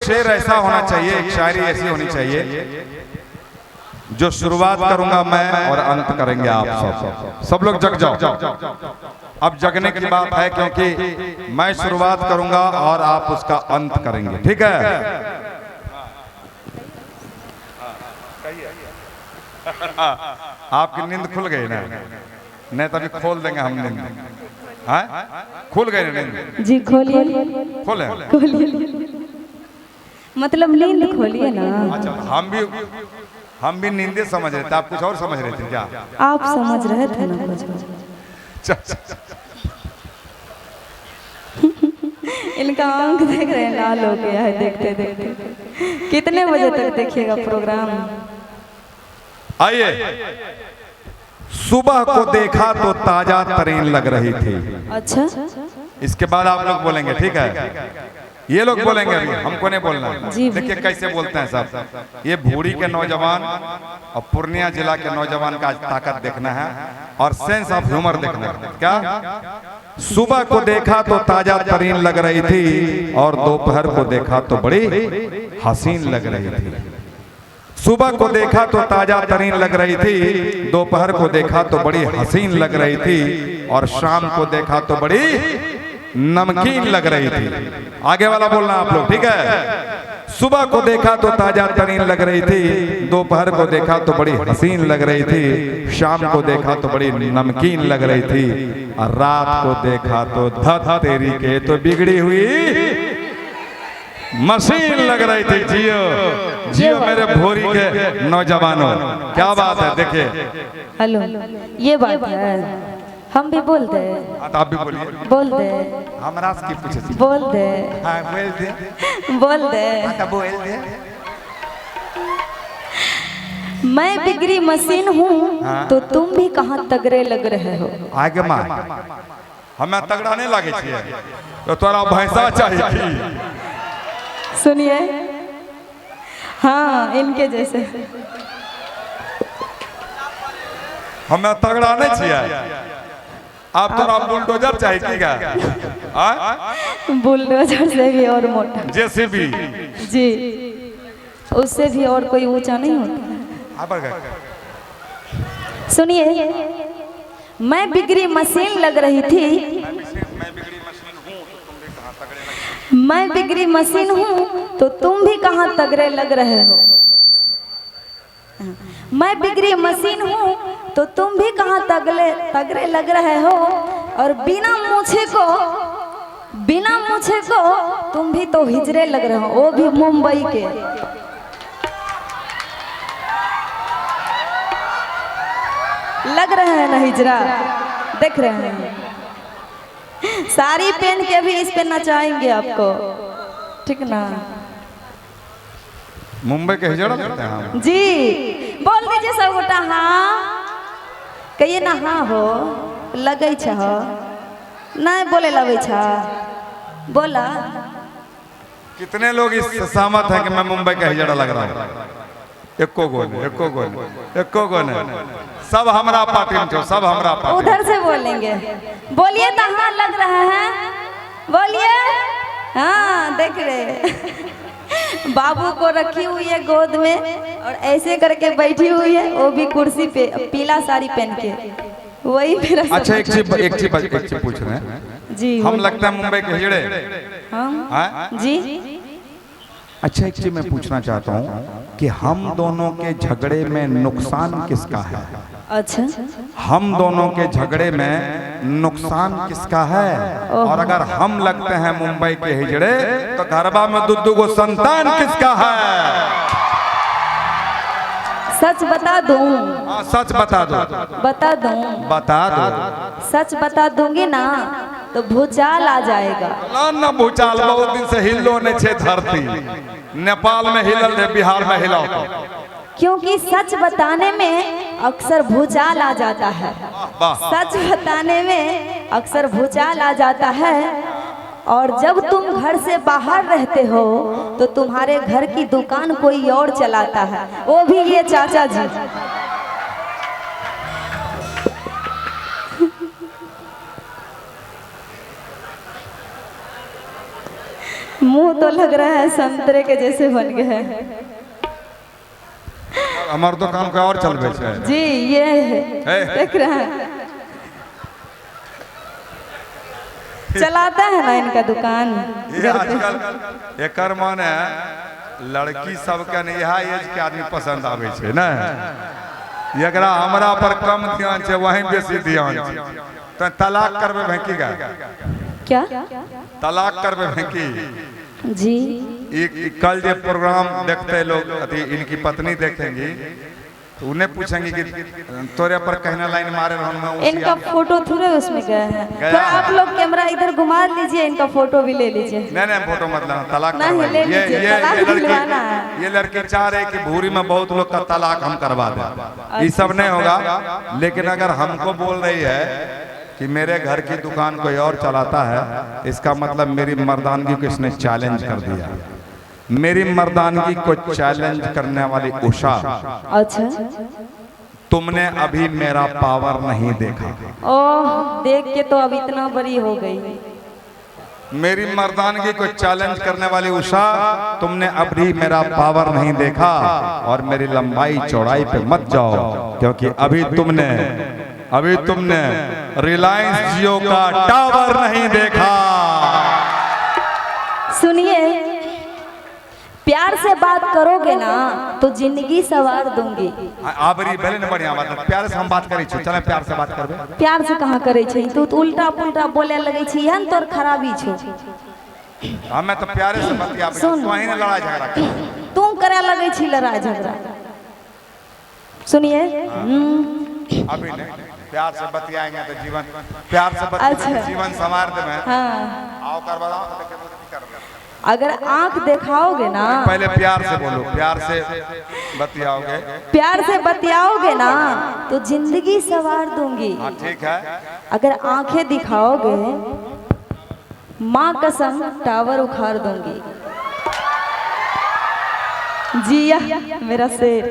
शेर ऐसा होना चाहिए, एक शायरी ऐसी होनी चाहिए जो शुरुआत करूंगा मैं और अंत करेंगे आप सब। सब लोग जग जाओ। अब जगने की बात है, क्योंकि मैं शुरुआत करूंगा और आप उसका अंत करेंगे, ठीक है? आपकी नींद खुल गई ना? नहीं तभी खोल देंगे हम नींद। खुल गई नींद? जी खोलिए। खोले? मतलब नींद खोलिए ना। अच्छा, हम भी नींदे समझ रहे थे, आप कुछ और समझ रहे थे क्या? आप समझ रहे थे ना कुछ। इनका आंख देख रहे हैं, लाल हो गया है देखते देखते। कितने बजे तक देखिएगा प्रोग्राम? आइए। सुबह को देखा तो ताजा तरीन लग रही थी। अच्छा, इसके बाद आप लोग बोलेंगे, ठीक है? ये लोग बोलेंगे, अभी हमको नहीं बोलना। देखिए कैसे बोलते हैं सब। ये भूरी के नौजवान और पूर्णिया जिला के नौजवान का आज ताकत देखना है और सेंस ऑफ ह्यूमर देखना है। क्या? सुबह को देखा तो ताजा तरीन लग रही थी और दोपहर को देखा तो बड़ी हसीन लग रही थी। सुबह को देखा तो ताजा तरीन लग रही थी, दोपहर को देखा तो बड़ी हसीन लग रही थी और शाम को देखा तो बड़ी नमकीन लग रही थी। आगे वाला बोलना आप लोग, ठीक है? सुबह को देखा तो ताजा तरीन लग रही थी, दोपहर को देखा तो बड़ी हसीन लग रही थी, शाम को देखा तो बड़ी नमकीन लग रही थी और रात को देखा तो धत तेरी के तो बिगड़ी हुई मशीन लग रही थी। जियो जियो मेरे भोरी के नौजवानों, क्या बात है। देखिए, हेलो, ये बात है। हम भी बोल दे। आप भी बोलिए। बोल दे। हमरा से की पूछे? बोल दे। हाँ, बोल दे। बोल दे। बोल दे। मैं बिगड़ी मशीन हूँ तो तुम भी कहाँ तगड़े लग रहे हो। आगे माँ हमें तगड़ा नहीं लगे छिए तो तोरा भैंसा चाहिए। सुनिए, हाँ इनके जैसे हमें तगड़ा नहीं छिए। आप तोरा बुलडोजर चाहिए क्या? बुलडोजर से भी और मोटा, जेसीबी जी, उससे भी और कोई ऊंचा नहीं होता। सुनिए, मैं बिगड़ी मशीन लग रही थी। मैं बिगड़ी मशीन हूँ तो तुम भी कहाँ तगड़े लग रहे हो। मैं बिगड़ी मशीन हूँ तो तुम भी कहाँ तगड़े लग रहे हो और बिना मूछे को तुम भी तो हिजरे लग रहे हो, वो भी मुंबई के। लग रहे हैं ना हिजरा, देख रहे हैं। साड़ी पहन के भी इस पे नचाएंगे आपको, ठीक ना? मुंबई के हिजड़ा करते हैं हम। जी, बोल दीजिए सब गोटा हाँ। कहिए ना हाँ हो, लगे छ नहीं बोले लगे छ, बोला। कितने लोग इस सहमत हैं कि मैं मुंबई का हिजड़ा लग रहा हूँ? एको गो ने सब हमरा पार्टी में, सब हमरा पार्टी। उधर से बोलेंगे, बोलिए तो हाँ लग रहा है, बोलिए हाँ। देख रहे बाबू को रखी हुई है गोद में और ऐसे करके बैठी हुई है, वो भी कुर्सी पे पीला साड़ी पहन के, वही मेरा। अच्छा, एक चीज पूछ रहे हैं जी। हम लगता है मुंबई के हिजड़े? हाँ जी। अच्छा, एक चीज मैं पूछना चाहता हूँ कि हम दोनों के झगड़े में नुकसान किसका है? अच्छा, हम दोनों के झगड़े में नुकसान किसका है? और अगर हम लगते हैं मुंबई के हिजड़े तो घरबा में दुद्दू को संतान किसका है? सच बता दूं? सच बता दो। बता दूं? बता दो। सच बता दूंगी ना तो भूचाल आ जाएगा। ना भूचाल बहुत दिन से हिलो नहीं छे धरती। नेपाल में हिलल है, बिहार में हिला, क्योंकि सच बताने में अक्सर भूचाल आ जाता है। सच बताने में अक्सर भूचाल आ जाता है। और जब तुम घर से बाहर रहते हो तो तुम्हारे घर की दुकान कोई और चलाता है, वो भी ये चाचा जी। मुंह तो लग रहा है संतरे के जैसे बन गया है। हमार दुकान को और चलबे छै जी ये है, देख रहे हैं चलाता है ना इनका दुकान। ये आजकल एकर माने लड़की सबके ने यह एज के आदमी पसंद आवे छै ना, एकरा हमरा पर कम ध्यान छै, वहीं बेसी ध्यान छै। तो तलाक करबे भेंकी गा, क्या तलाक करबे भेंकी जी? कल जो प्रोग्राम देखते लोग अति इनकी पत्नी देखेंगी तो उन्हें पूछेंगे कि तोरे पर कहना लाइन मारे इनका फोटो थोड़े उसमें गया है। थोड़ा आप लोग कैमरा इधर घुमा लीजिए, इनका फोटो भी ले लीजिए। नहीं फोटो मत लेना, तलाक नहीं ले लीजिए, तलाक दिलवाना है। ये लड़की चाह रहे कि भूरी में बहुत लोग का तलाक हम करवा दें, ये सब नहीं होगा। लेकिन अगर हमको बोल रही है कि मेरे घर की दुकान कोई और चलाता है, इसका मतलब मेरी मर्दानगी को इसने चैलेंज कर दिया। मेरी मर्दानगी को चैलेंज करने वाली उषा, अच्छा तुमने अभी मेरा पावर नहीं देखा। ओह देख के तो अब इतना बड़ी हो गई। मेरी मर्दानगी को चैलेंज करने वाली उषा, तुमने अभी मेरा पावर नहीं देखा और मेरी लंबाई चौड़ाई पे मत जाओ, क्योंकि अभी तुमने रिलायंस जियो का टावर नहीं देखा। सुनिए, प्यार से बात करोगे ना तो जिंदगी सवार दूंगी। आबरी भले न बढ़िया बात, प्यार से हम बात करै छी, चले प्यार से बात करबे। प्यार से कहाँ करे छी, तू तो उल्टा पुल्टा बोले लगे छी, यहन तोर खराबी छो। हमें तो प्यारे से बतियाबे, तू ही ने लड़ाई झगड़ा कर, तू करे लगे छी लड़ाई झगड़ा। सुनिए अभी नहीं, प्यार से बतियाएंगे तो जीवन, प्यार से बतियाएंगे जीवन संवार दे में। हाँ आओ करवा दो। अगर आंख दिखाओगे ना, पहले प्यार से बोलो, प्यार से बतियाओगे, प्यार से बतियाओगे ना तो जिंदगी सवार दूंगी। हाँ ठीक है। अगर आंखें दिखाओगे, माँ कसम टावर उखाड़ दूंगी। जिया मेरा शेर।